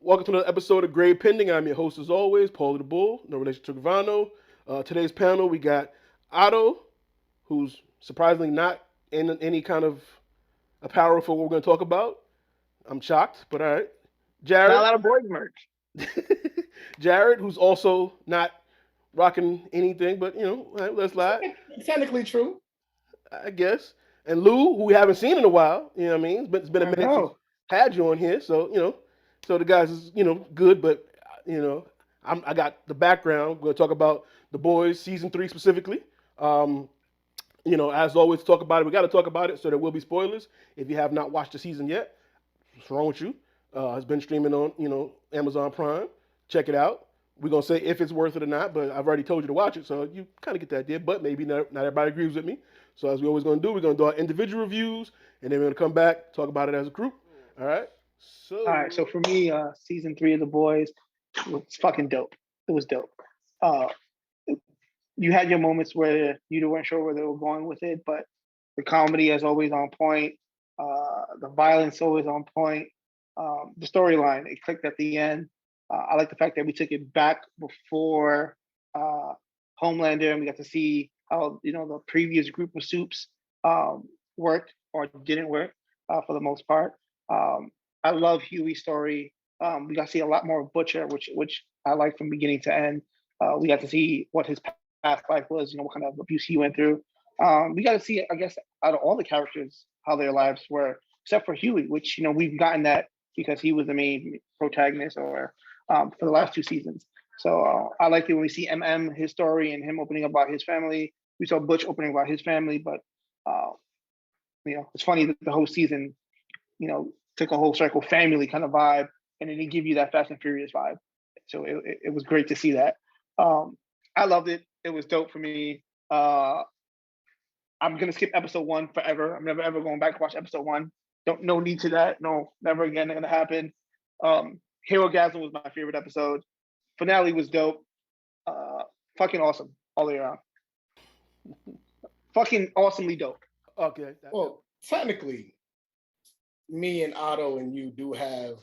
Welcome to another episode of Grade Pending. I'm your host, as always, Paulie the Bull, no relation to Gravano. Today's panel, we got Otto, who's surprisingly not in any kind of apparel for what we're going to talk about. I'm shocked, but all right. Not a Jared, lot of boys merch. Jared, who's also not rocking anything, but all right, let's lie, Technically true. I guess. And Lou, who we haven't seen in a while, you know what I mean? It's been a I minute since know. had you on here, so so the guys is good, but you know, I got the background. We're gonna talk about the boys season 3 specifically. Um, as always, talk about it. We got to talk about it, so there will be spoilers if you have not watched the season yet. What's wrong with you? It's been streaming on Amazon Prime. Check it out. We're gonna say if it's worth it or not, but I've already told you to watch it, so you kind of get the idea. But maybe not everybody agrees with me. So as we always gonna do, we're gonna do our individual reviews, and then we're gonna come back talk about it as a group. All right. All right, so So for me, season three of The Boys was fucking dope. It was dope. Uh, you had your moments where you weren't sure where they were going with it, but the comedy is always on point. The violence always on point. The storyline it clicked at the end. I like the fact that we took it back before uh, Homelander, and we got to see how the previous group of soups worked or didn't work for the most part. Um, I love Huey's story. We got to see a lot more of Butcher, which I like from beginning to end. We got to see what his past life was, what kind of abuse he went through. We got to see, I guess, out of all the characters, how their lives were, except for Huey, which we've gotten that because he was the main protagonist or for the last two seasons. So I like it when we see MM, his story, and him opening up about his family. We saw Butch opening about his family, but uh, it's funny that the whole season, took a whole circle family kind of vibe, and then they give you that Fast and Furious vibe. So it was great to see that. Um, I loved it. It was dope for me. I'm gonna skip episode one forever. I'm never ever going back to watch episode one. Don't No need to that. No, never again gonna happen. Hero Gasm was my favorite episode. Finale was dope. Uh, fucking awesome all the way around. Fucking awesomely dope. okay, Well, technically, me and Otto and you do have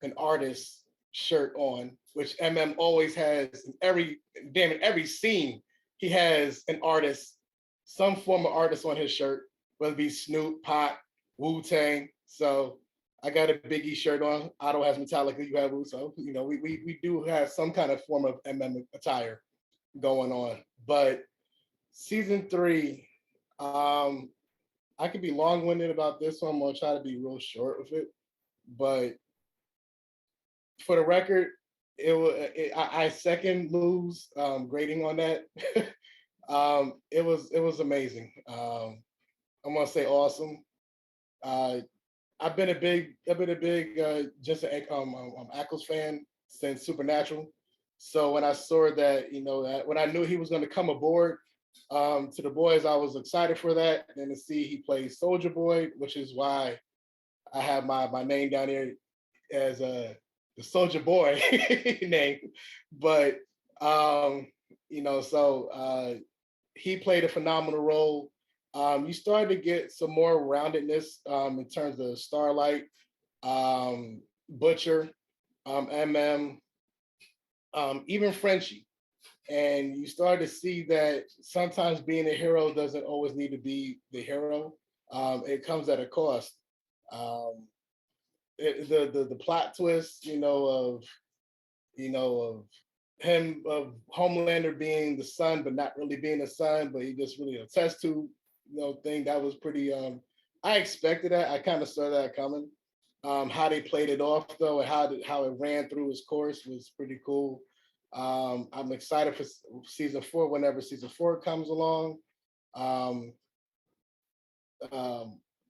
an artist shirt on, which MM always has in every scene. He has an artist, some form of artist on his shirt, whether it be Snoop, Pac, Wu Tang. So I got a Biggie shirt on. Otto has Metallica. You have Wu. So we do have some kind of form of MM attire going on. But season 3, um, I could be long winded about this one. I'm gonna try to be real short with it, but for the record, I second Lou's grading on that. It was amazing. I'm gonna say awesome. Uh, I've been a big Jensen Ackles fan since Supernatural. So when I saw that, when I knew he was going to come aboard to the boys, I was excited for that. And to see he plays Soldier Boy, which is why I have my name down here as the Soldier Boy name. But um, he played a phenomenal role. You started to get some more roundedness in terms of Starlight, Butcher, MM, even Frenchie. And you start to see that sometimes being a hero doesn't always need to be the hero. It comes at a cost. Um, the plot twist, of him of Homelander being the son, but not really being the son, but he just really a test tube, thing that was pretty. I expected that. I kind of saw that coming. How they played it off though, and how it ran through its course was pretty cool. I'm excited for season 4 whenever season 4 comes along. Um,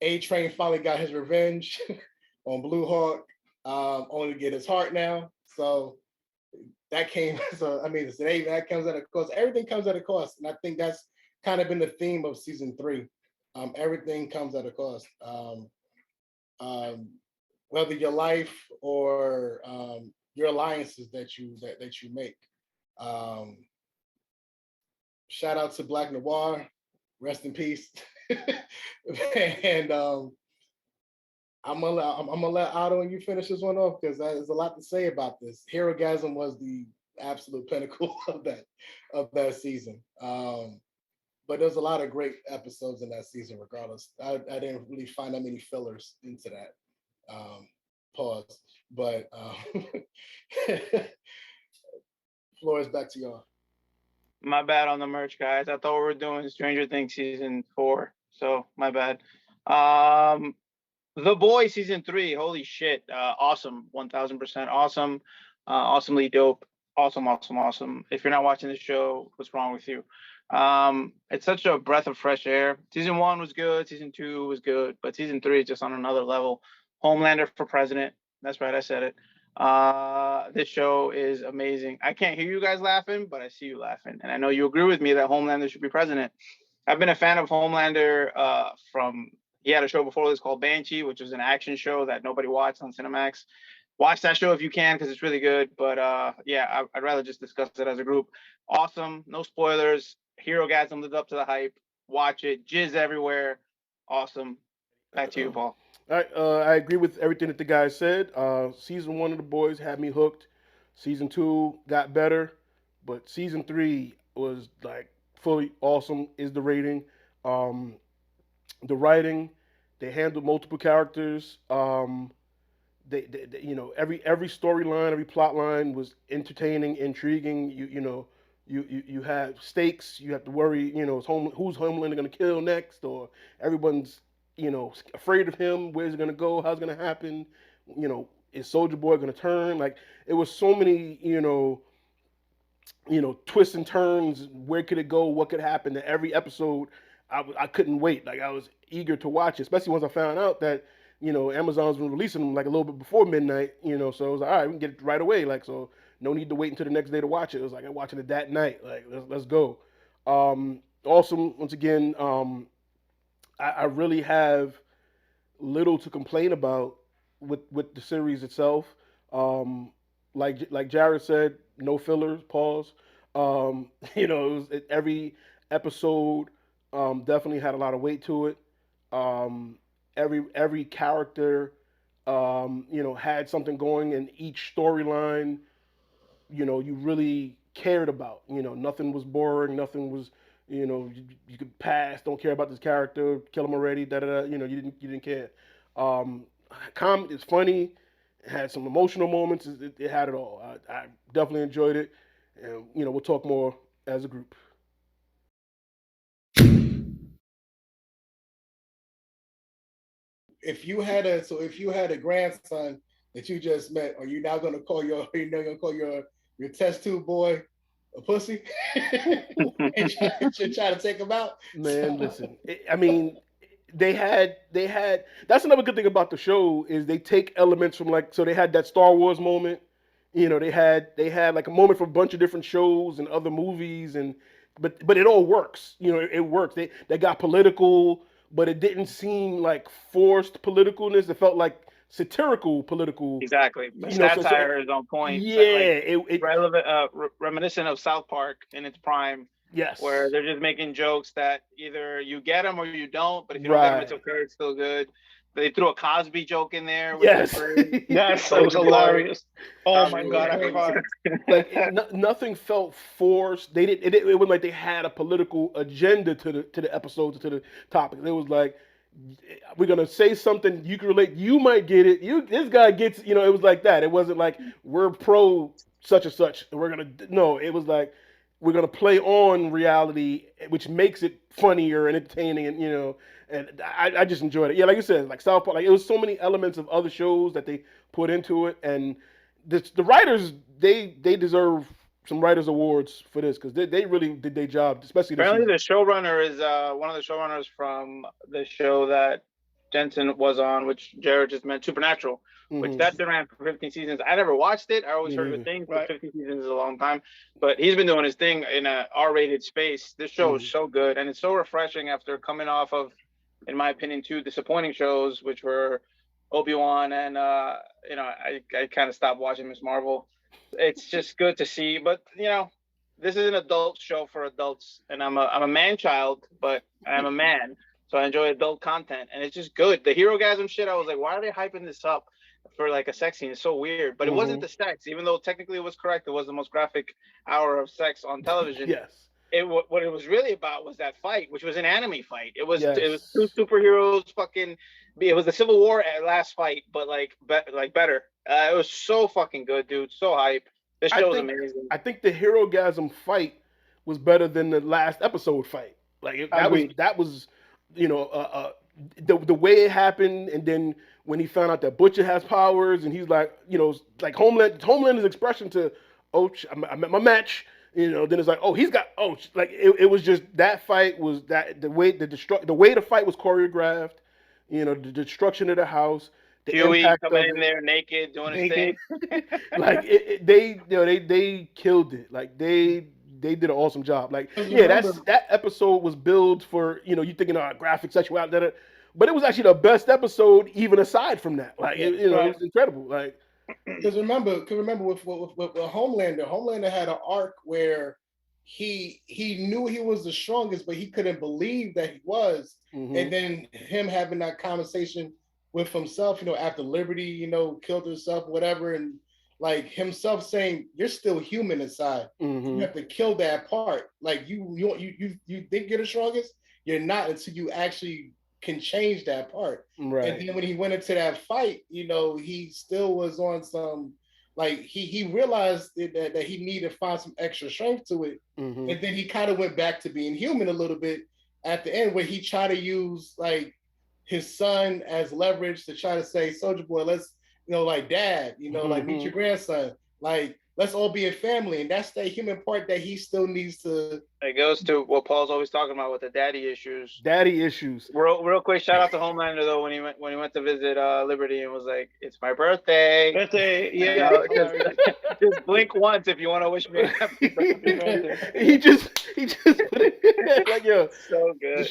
A Train finally got his revenge on Blue Hawk, only to get his heart now. So that came. So I mean, that comes at a cost. Everything comes at a cost, and I think that's kind of been the theme of season 3. Everything comes at a cost. Um, whether your life or your alliances that you make. Um, Shout out to Black Noir, rest in peace. And I'm gonna let Otto and you finish this one off because there's a lot to say about this. Herogasm was the absolute pinnacle of that season. But there's a lot of great episodes in that season. Regardless, I didn't really find that many fillers into that. Pause. But floor is back to y'all. My bad on the merch, guys. I thought we were doing Stranger Things season 4, so my bad. Um, The Boys season 3. Holy shit! Awesome, 1000% awesome, awesomely dope, awesome, awesome, awesome. If you're not watching the show, what's wrong with you? It's such a breath of fresh air. Season 1 was good. Season 2 was good, but season 3 is just on another level. Homelander for president. That's right, I said it. This show is amazing. I can't hear you guys laughing, but I see you laughing, and I know you agree with me that Homelander should be president. I've been a fan of Homelander from he had a show before this called Banshee, which was an action show that nobody watched on Cinemax. Watch that show if you can because it's really good. But yeah, I'd rather just discuss it as a group. Awesome, no spoilers. Hero Gasm lived up to the hype. Watch it. Jizz everywhere. Awesome. Back to you, Paul. All right, I agree with everything that the guys said. Season 1 of The Boys had me hooked. Season 2 got better, but season 3 was like fully awesome. Is the rating, um, the writing, they handled multiple characters. They every storyline, every plot line was entertaining, intriguing. You have stakes. You have to worry. Who's Homelander going to kill next, or everyone's afraid of him. Where's it going to go? How's it going to happen? Is Soldier Boy going to turn? Like it was so many twists and turns. Where could it go? What could happen? That every episode, I couldn't wait. Like I was eager to watch it, especially once I found out that Amazon's been releasing them like a little bit before midnight. So it was like, all right, we can get it right away. Like so, no need to wait until the next day to watch it. It was like I'm watching it that night. Like let's go. Awesome. Once again, I really have little to complain about with the series itself. Um, like Jared said, no fillers. Pause. Every episode definitely had a lot of weight to it. Um, every character had something going in each storyline. You really cared about. Nothing was boring. Nothing was you could pass. Don't care about this character. Kill him already. Da da da. You didn't care. Um, Comedy is funny. It had some emotional moments. It had it all. I definitely enjoyed it, and we'll talk more as a group. If you had a grandson that you just met, are you now gonna call your test tube boy a pussy and try to take him out? Man, listen. I mean, they had. That's another good thing about the show is they take elements from like so they had that Star Wars moment. They had like a moment from a bunch of different shows and other movies but it all works. It works. They got political, but it didn't seem like forced politicalness. It felt like satirical political. Exactly. The So satire is on point. yeah, Like it relevant, reminiscent of South Park in its prime, where yes, they're just making jokes that either you get them or you don't. But if you don't get them, it's right, okay. It's still good. They threw a Cosby joke in there, which was yes. great. Yes, it was Soulja Boy, hilarious. Oh my Cosby was god, I great. cried. Like nothing felt forced. They didn't. It wasn't like they had a political agenda to the episodes to the topics. It was like we're gonna say something you can relate. You might get it. This guy gets. It was like that. It wasn't like we're pro such and such. And we're gonna no. It was like we're gonna play on reality, which makes it funnier and entertaining, and I just enjoyed it. Yeah, like you said, like South Park, like it was so many elements of other shows that they put into it, and the writers they deserve some writers awards for this because they really did their job, especially this Apparently, season. the showrunner is one of the showrunners from the show that Jensen was on, which Jared just meant, Supernatural, which Hmm. that shit ran for 15 seasons. I never watched it. I always Me heard good neither. things, but Right. 15 seasons is a long time. But he's been doing his thing in a R-rated space. This show is Hmm. so good, and it's so refreshing after coming off of, in my opinion, two disappointing shows, which were Obi-Wan and I kind of stopped watching Miss Marvel. It's just good to see, but this is an adult show for adults, and I'm a man child, but I'm a man, So I enjoy adult content, and it's just good. The hero gasm shit, I was like, why are they hyping this up for like a sex scene? It's so weird. But it wasn't Hmm. the sex, even though technically it was correct. It was the most graphic hour of sex on television. Yes. What it was really about was that fight, which was an anime fight. It was two Yes. superheroes fucking. It was the Civil War at last fight, but like better. It was so fucking good, dude. So hype. This I show is think amazing. I think the hero gasm fight was better than the last episode fight. Like Agreed. that was, you know, the way it happened, and then when he found out that Butcher has powers, and he's like, you know, like Homelander's expression to, oh, I met my match. You know, then it's like, oh, he's got, oh, like it was just that fight was that the way the fight was choreographed. You know, the destruction of the house, the Huey impact coming of in it. there naked, doing his Naked. thing. Like they you know they killed it. Like they did an awesome job. Like Because yeah, remember, that episode was billed for, you know, you thinking graphic sexuality, but it was actually the best episode even aside from that. Like Yeah. you know, it Right. was incredible. Like because remember with Homelander had an arc where he knew he was the strongest, but he couldn't believe that he was. And hmm then him having that conversation with himself, after Liberty, killed herself, whatever, and like himself saying, "You're still human inside. You hmm have to kill that part. Like you think you're the strongest, you're not until you actually can change that part." And right. then when he went into that fight, he still was on some, like he realized that he needed to find some extra strength to it. hmm And then he kind of went back to being human a little bit at the end, where he tried to use like his son as leverage to try to say, "Soldier Boy, let's, like dad, like meet hmm your grandson, like let's all be a family." And that's that human part that he still needs to. It goes to what Paul's always talking about with the daddy issues. Daddy issues. Real quick, shout out to Homelander though when he went to visit Liberty and was like, "It's my birthday." Birthday. You Yeah. know, Hilarious. just blink once if you want to wish me a happy birthday. He just put it like yo. So The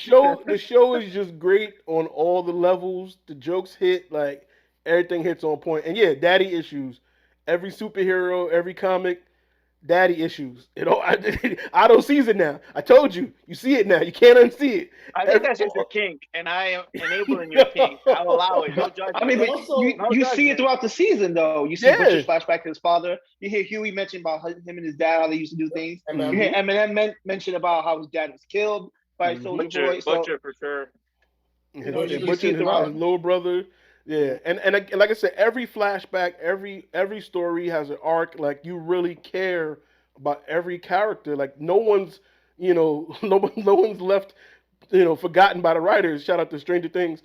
good. show is just great on all the levels. The jokes hit, like everything hits on point. And yeah, daddy issues. Every superhero, every comic, daddy issues. Otto sees it now. I told you. You see it now. You can't unsee it. I think Every, that's just a kink, and I am enabling your kink. I'll allow it. No I mean, judgment. but Also, No you see it judgment. throughout the season, though. You see yeah. Butcher's flashback to his father. You hear Huey mention about him and his dad, how they used to do things. You hear Mhm. Eminem mention about how his dad was killed by Mhm. Soldier Butcher, Boy. So Butcher for sure. His, you you Butcher see and it his throughout. little brother. Yeah, and like I said, every flashback, every story has an arc. Like you really care about every character. Like no one's, no one's left, forgotten by the writers. Shout out to Stranger Things,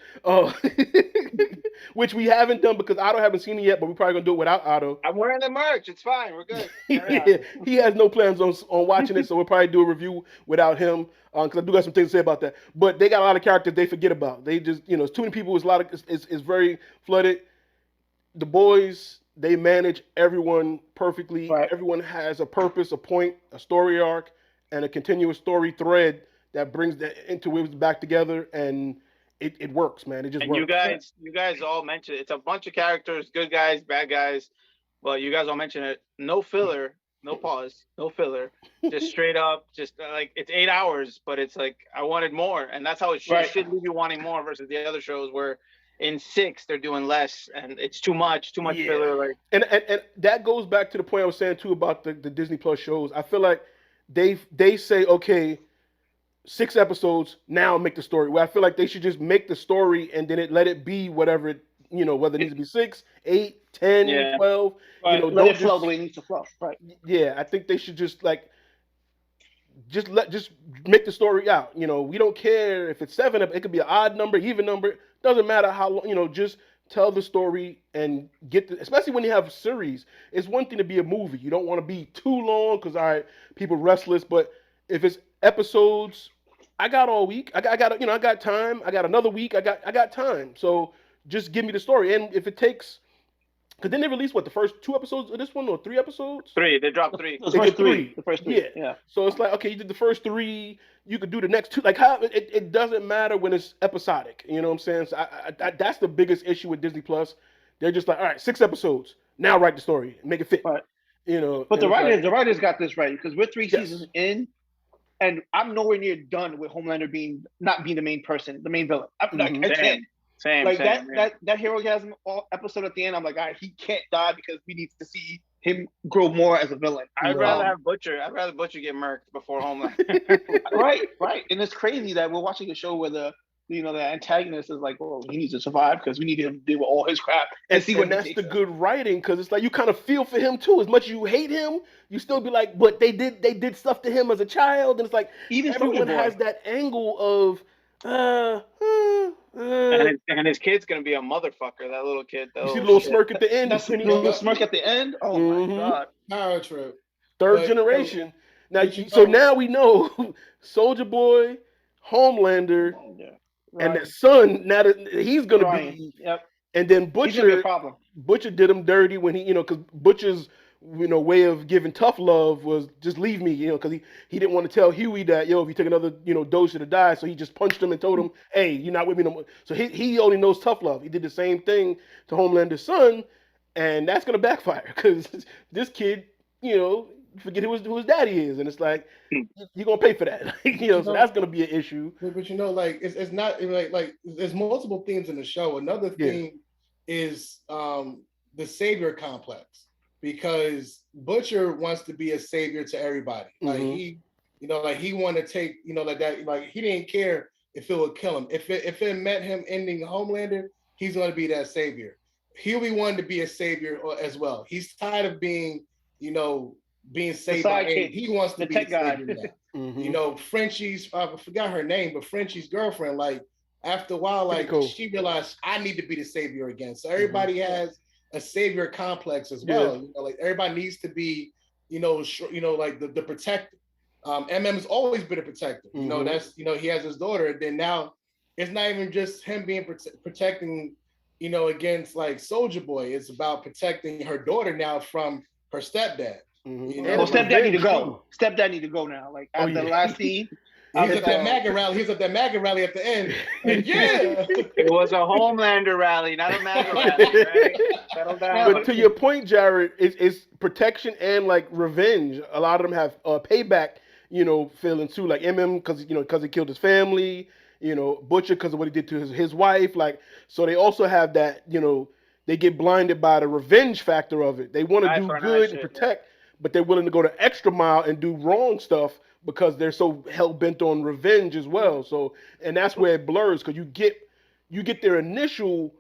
which we haven't done because Otto haven't seen it yet, but we're probably gonna do it without Otto. I'm wearing the merch. It's fine. We're good. Carry on. Yeah, he has no plans on watching it, so we'll probably do a review without him because I do got some things to say about that. But they got a lot of characters they forget about. They just, it's too many people. It's a lot of it's very flooded. The boys, they manage everyone perfectly. Right. Everyone has a purpose, a point, a story arc, and a continuous story thread that brings the interweaves back together, and it works, man. It just And you works. guys, you guys all mentioned it's a bunch of characters, good guys, bad guys. Well, you guys all mentioned it. No filler, no pause, no filler. Just straight up, just like it's 8 hours, but it's like I wanted more, and that's how it should, Right. should leave you wanting more versus the other shows where in six they're doing less and it's too much Yeah. filler. Like And that goes back to the point I was saying too about the Disney Plus shows. I feel like they say, okay, 6 episodes, now make the story. Where I feel like they should just make the story and then let it be whatever it, whether it needs to be 6, 8, 10, Yeah. 12. Right. Let Don't it flow just, the way it needs to flow. Right. yeah, I think they should just just make the story out. We don't care if it's 7. It could be an odd number, even number. Doesn't matter how long. Just tell the story and especially when you have series. It's one thing to be a movie. You don't want to be too long because all right, people restless. But if it's episodes, I got all week. I got I got time. I got another week. I got time. So just give me the story. And if it takes, because then they released what, the first 2 episodes of this one or 3 episodes? three, they dropped three. The They first did three. three. The first three. Yeah. Yeah. So it's like, okay, you did the first 3, you could do the next 2. Like how it doesn't matter when it's episodic. You know what I'm saying? So that's the biggest issue with Disney Plus. They're just like, all right, 6 episodes. Now write the story, make it fit. Right. You know. But and it's like, the writers got this right because we're 3 yes. seasons in. and I'm nowhere near done with Homelander not being the main person, the main villain. I Mhm. can't. Same, Like yeah. that Herogasm episode at the end, I'm like, all right, he can't die because we need to see him grow more as a villain. I'd rather No. have Butcher. I'd rather Butcher get murked before Homeland. Right. And it's crazy that we're watching a show where the antagonist is like, well, he needs to survive because we need him to deal with all his crap and see what And he that's takes the us. good writing, because it's like you kind of feel for him too. As much as you hate him, you still be like, but they did stuff to him as a child, and it's like Even Soldier everyone Boy. has that angle of and his kid's gonna be a motherfucker. That little kid. That you see the little little shit. smirk at the end. That's the when he- little smirk at the end. Oh my Mhm. god. Power trip. Third But- generation. Now, but you so know- now we know Soldier Boy, Homelander, Yeah. and Right. the son. Now that he's gonna Ryan. be, Yep. and then He's gonna be a Butcher. problem. Butcher did him dirty when he, because Butcher's, way of giving tough love was just leave me, because he didn't want to tell Huey that, if you take another, dose, you'll die. So he just punched him and told him, hey, you're not with me no more. So he only knows tough love. He did the same thing to Homelander's son, and that's gonna backfire because this kid, forget who his daddy is, and it's like you're gonna pay for that, so that's gonna be an issue. But like it's not like there's multiple themes in the show. Another theme is the savior complex, because Butcher wants to be a savior to everybody. Like he wanted to take, like that, like he didn't care if it would kill him. If it meant him ending Homelander, he's gonna be that savior. Huey wanted to be a savior as well. He's tired of being, being saved by sidekick, he wants to the be tech a guy. savior now. Frenchie's, I forgot her name, but Frenchie's girlfriend, like after a while, like Cool. she realized I need to be the savior again. So everybody has a savior complex as well. Like everybody needs to be, like the protector. MM's always been a protector. That's he has his daughter. And then now it's not even just him being protecting, against like Soldier Boy. It's about protecting her daughter now from her stepdad. Well, stepdad need to go. Stepdad need to go now. Like after the last scene. He's at that MAGA rally. He's at that MAGA rally at the end. And It was a Homelander rally, not a MAGA rally. Right? Settle down. But to your point, Jared, it's protection and like revenge. A lot of them have payback, feeling too. Like because he killed his family. Butcher because of what he did to his wife. Like, so they also have that. They get blinded by the revenge factor of it. They want to do good and protect, but they're willing to go the extra mile and do wrong stuff because they're so hell bent on revenge as well. So, and that's where it blurs, because you get their initial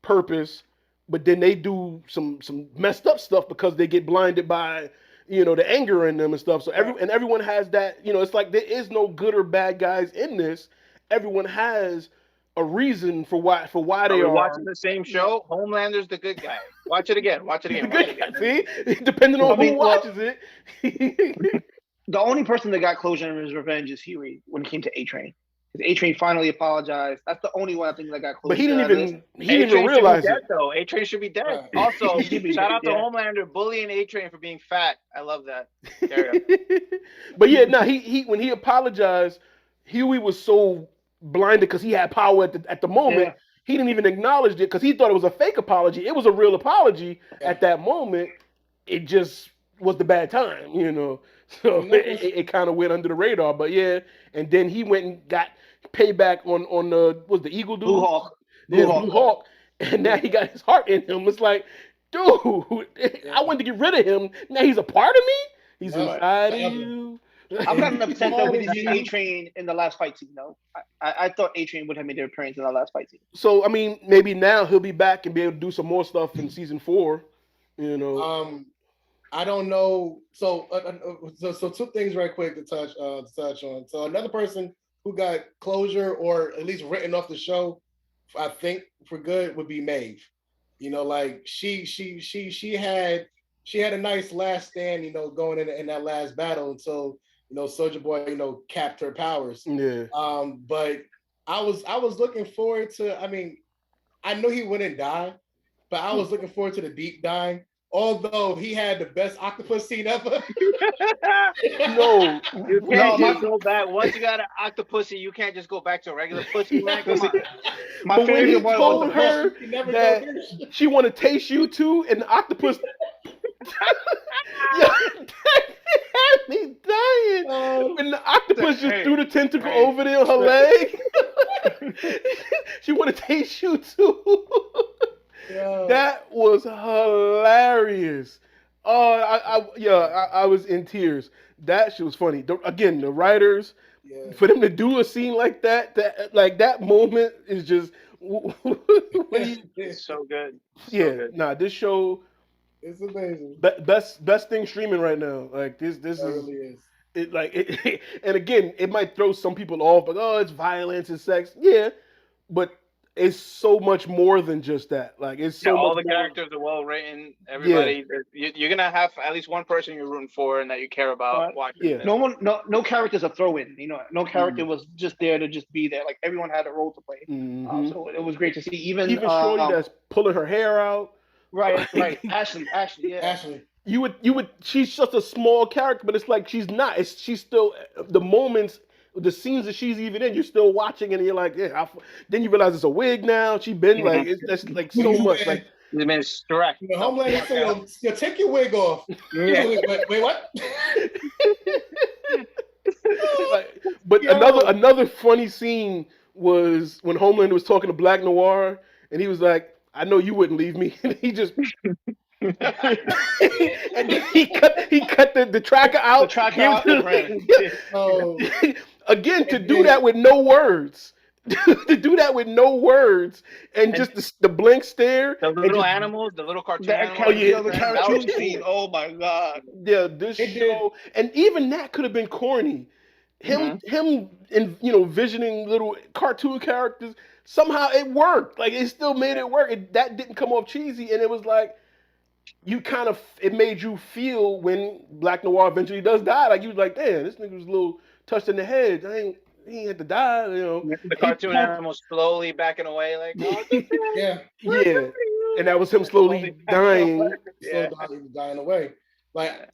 purpose, but then they do some messed up stuff because they get blinded by the anger in them and stuff. So everyone has that. It's like there is no good or bad guys in this. Everyone has a reason for why they are watching the same show. Homelander's the good guy. Watch it again. The good guy. See, depending on who watches it. The only person that got closure in his revenge is Huey when it came to A-Train. Because A-Train finally apologized. That's the only one I think that got closure. But he didn't even realize it. it. Though A-Train should be dead. Also, shout out to yeah. Homelander bullying A-Train for being fat. I love that. But yeah, no, he when he apologized, Huey was so blinded because he had power at the moment. Yeah. He didn't even acknowledge it because he thought it was a fake apology. It was a real apology at that moment. It just was the bad time, So it kind of went under the radar. But yeah, and then he went and got payback on the Eagle dude? Blue Hawk. Blue Hawk. And now he got his heart in him. It's like, dude, I wanted to get rid of him. Now he's a part of me? He's inside of you. I'm kind of upset that we didn't see A-Train in the last fight scene, though. I thought A-Train would have made their appearance in the last fight scene. So, I mean, maybe now he'll be back and be able to do some more stuff in season 4, I don't know. So two things right quick to touch on. So another person who got closure or at least written off the show, I think for good, would be Maeve. Like she had a nice last stand, going in that last battle until Soldier Boy capped her powers. Yeah. But I was looking forward to. I mean, I knew he wouldn't die, but I was looking forward to the deep dying. Although he had the best octopus scene ever. No, you can't go back. Once you got an octopusy, you can't just go back to a regular pussy, man. Come on. But when he told her that she want to taste you too, and the octopus, that had me dying. When the pushes Hey, through the tentacle hey. over there on her leg. She want to taste you too. Yo, That was hilarious. Oh, I was in tears. That shit was funny. Again, the writers, yeah. for them to do a scene like that, that moment is just when you, It's so good. So yeah, good. nah, this show It's amazing. best thing streaming right now. Like this That is really is. it like it, and again, it might throw some people off, like, oh, it's violence and sex. Yeah, but it's so much more than just that. Like it's Yeah, so all much the more. characters are well written. Yeah, Everybody, you're gonna have at least one person you're rooting for and that you care about But watching yeah. this no one. one, no character's a throw-in. No character Mm, was just there to just be there. Like everyone had a role to play. hmm So it was great to see. Even Even Shorty that's pulling her hair out. right, Like, Ashley, yeah. Ashley. you would she's just a small character, but it's like she's not. She's still the moments, the scenes that she's even in. You're still watching, and you're like, yeah. Then you realize it's a wig now. She been like, Mhm. it's that's like When so you much. when, Like He's been stretched when the Homelander fuck say, out. yo, take your wig off. He's Yeah. like, wait, what? like, but another Yo. another funny scene was when Homelander was talking to Black Noir, and he was like, "I know you wouldn't leave me." And he just and he cut the tracker The out, tracker gave out and ran. Oh, it again to and do then that with no words. To do that with no words and And just the blank stare the and little just animals, the little cartoon That animals, yeah. the that was cartoon scene. cool. Oh my god. Yeah, this it did. show, and even that could have been corny. Hmm. Him, and visioning little cartoon characters. Somehow it worked. Like it still made it work. That didn't come off cheesy, and it was like you kind of it made you feel when Black Noir eventually does die. Like you was like, damn, this nigga was a little touched in the head. He ain't had to die. The He cartoon pulled, animals slowly backing away, like, oh, Yeah. we're yeah, coming to you. and that was him Like slowly slowly backing away. dying. Slow Yeah. down, dying away. Like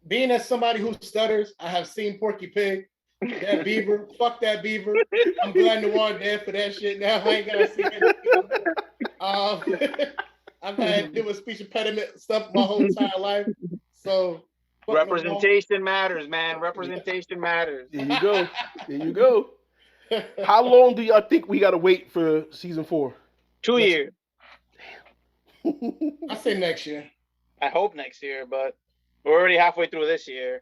being as somebody who stutters, I have seen Porky Pig. That beaver, fuck that beaver. I'm glad Noir dead for that shit. Now I ain't gotta see that. I've had to deal with speech impediment stuff my whole entire life. So fuck Noir. Representation matters, man. Representation matters. There you go. There you go. How long do y'all think we gotta wait for season 4? 2 years. I say next year. I hope next year, but we're already halfway through this year.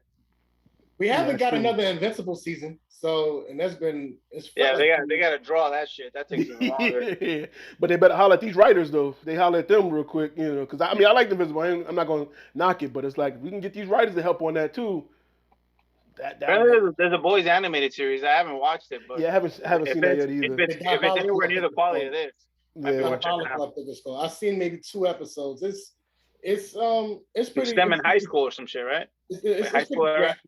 We haven't that's got true. another Invincible season, so and that's been it's Yeah, felt they got to draw that shit. That takes even longer. Yeah. But they better holler at these writers though. They holler at them real quick, because I mean I like the Invisible. I'm not gonna knock it, but it's like we can get these writers to help on that too. Apparently, there's a boys animated series. I haven't watched it, but Yeah, I haven't if seen that it's yet either. if it's anywhere near the quality of this, I'd be Yeah. watching it out. I've seen maybe 2 episodes. It's pretty. It's them in high school or some shit, right? It's Like high school pretty era. graphic.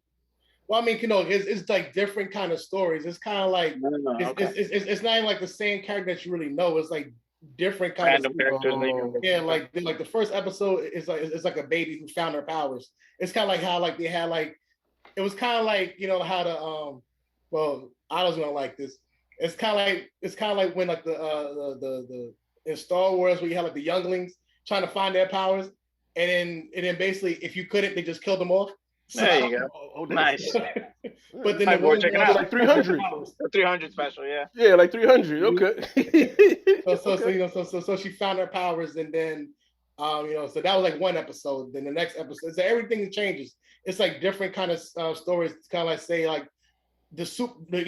Well, I mean, it's like different kind of stories. It's kind of like Okay. it's not even like the same character that you really know. It's like different kind Random of characters. Oh. yeah. Like the first episode is like it's like a baby who found her powers. It's kind of like how like they had like it was kind of like how the well Otto's gonna like this. It's kind of like when like the in Star Wars where you have like the younglings trying to find their powers, and then basically if you couldn't, they just killed them off. So, There you go. Oh, Nice. but then Alright, boy, check it out. Like 300. The 300 special, yeah. Yeah, like 300. Okay. So she found her powers, and then so that was like one episode. Then the next episode, so everything changes. It's like different kind of stories. It's kind of like say like the soup, like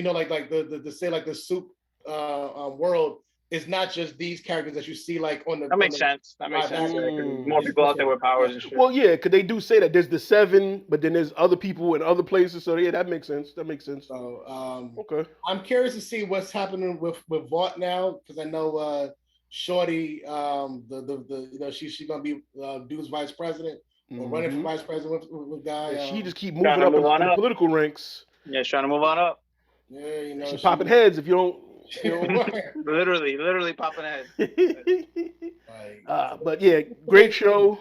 the say like the soup world is not just these characters that you see like on the. That makes sense. That makes sense. Yeah, 'cause more people out there with powers and shit. Well, yeah, because they do say that there's the 7, but then there's other people in other places. So yeah, that makes sense. So Okay. I'm curious to see what's happening with Vought now because I know Shorty, she's gonna be Dude's vice president or running for vice president with guy. Yeah, she just keep Trying moving to up move in on the up. political ranks. Yeah, she's trying to move on up. Yeah, She popping heads if you don't. Literally popping heads. But yeah, great show.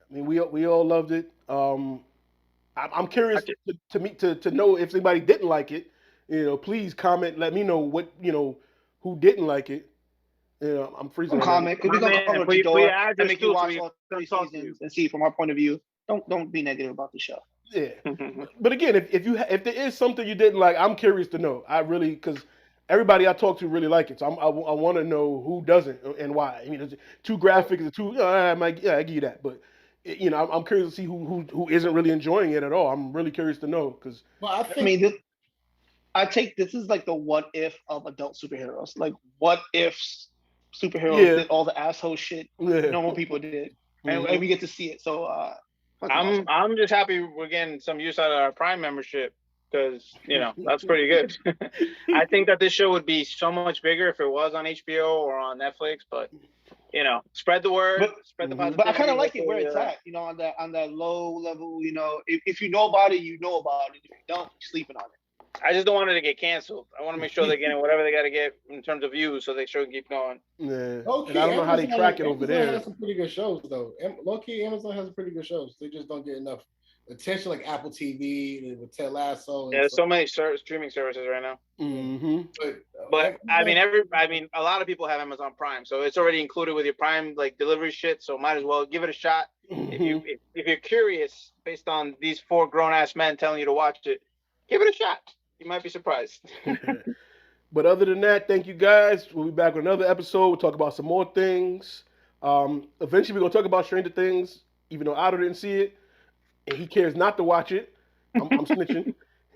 I mean, we all loved it. I'm curious to know if anybody didn't like it. Please comment. Let me know what who didn't like it. I'm freezing. Don't right now. comment because we're gonna cover For the door your and address make too, you so watch we all can 3 talk to you. seasons and see from our point of view. Don't be negative about the show. Yeah. But again, if there is something you didn't like, I'm curious to know. I really, because everybody I talk to really like it, so I want to know who doesn't and why. I mean, is it too graphic? Is it too? I give you that, but I'm curious to see who isn't really enjoying it at all. I'm really curious to know because Well, I I mean, think this is like the what if of adult superheroes. Like, what if superheroes yeah, did all the asshole shit yeah, normal people did, and hmm we get to see it. So, fucking I'm awesome. I'm just happy we're getting some use out of our Prime membership because that's pretty good. I think that this show would be so much bigger if it was on HBO or on Netflix, but spread the word, But spread the but I kind positivity. of like it where Hopefully, it's at. On that low level. If you know about it, you know about it. If you don't, you're sleeping on it. I just don't want it to get canceled. I want to make sure they're getting whatever they got to get in terms of views, so they sure can keep going. yeah. low And I key don't know how they track it over Amazon there. has some pretty good shows though. Low key Amazon has some pretty good shows. They just don't get enough attention, like Apple TV with Ted Lasso Yeah, and there's so. so many streaming services right now. Hmm But But Amazon, I mean, a lot of people have Amazon Prime, so it's already included with your Prime like delivery shit. So might as well give it a shot. If hmm you if you're curious, based on these four grown ass men telling you to watch it, give it a shot. You might be surprised. But other than that, thank you guys. We'll be back with another episode. We'll talk about some more things. Eventually, we're gonna talk about Stranger Things, even though Otto didn't see it and he cares not to watch it. I'm snitching.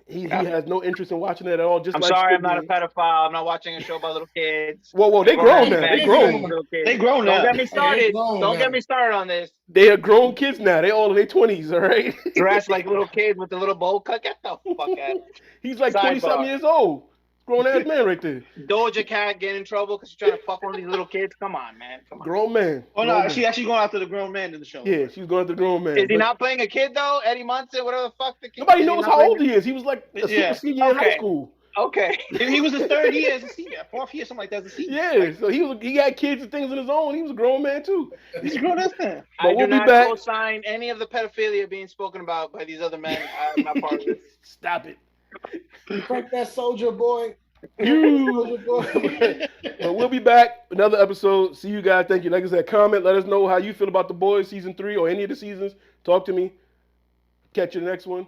He has no interest in watching it at all, just I'm like sorry, I'm Squid not a Game. pedophile. I'm not watching a show about little kids. Whoa, they Grown grown ass now. They men grown. with little kids. They grown Don't now. get me started. grown Don't get now. me started on this. They are grown kids now. They all in their 20s, all right? Dressed like little kids with the little bowl cut. Get the fuck out. He's like 20 something Sidebar. years old. Grown ass man right there. Doja Cat get in trouble because she's trying to fuck one of these little kids. Come on, man. Come on. Grown man. Oh Grown no, man. she actually going after the grown man in the show. Yeah, she's going to the grown man. Is he But not playing a kid though? Eddie Munson, whatever the fuck the kid. nobody is he knows not how playing old he is. He was like a super Yeah. senior in high Okay. school. Okay. He was his third year as a senior, fourth year, something like that as a senior. Yeah, so he had kids and things of his own. He was a grown man too. He's a grown ass man. But I we'll do be not back. co-sign any of the pedophilia being spoken about by these other men. I'm not part of it. Stop it. Crank that soldier boy. You. Soldier boy. But we'll be back. Another episode. See you guys. Thank you. Like I said, comment. Let us know how you feel about The Boys season 3 or any of the seasons. Talk to me. Catch you the next one.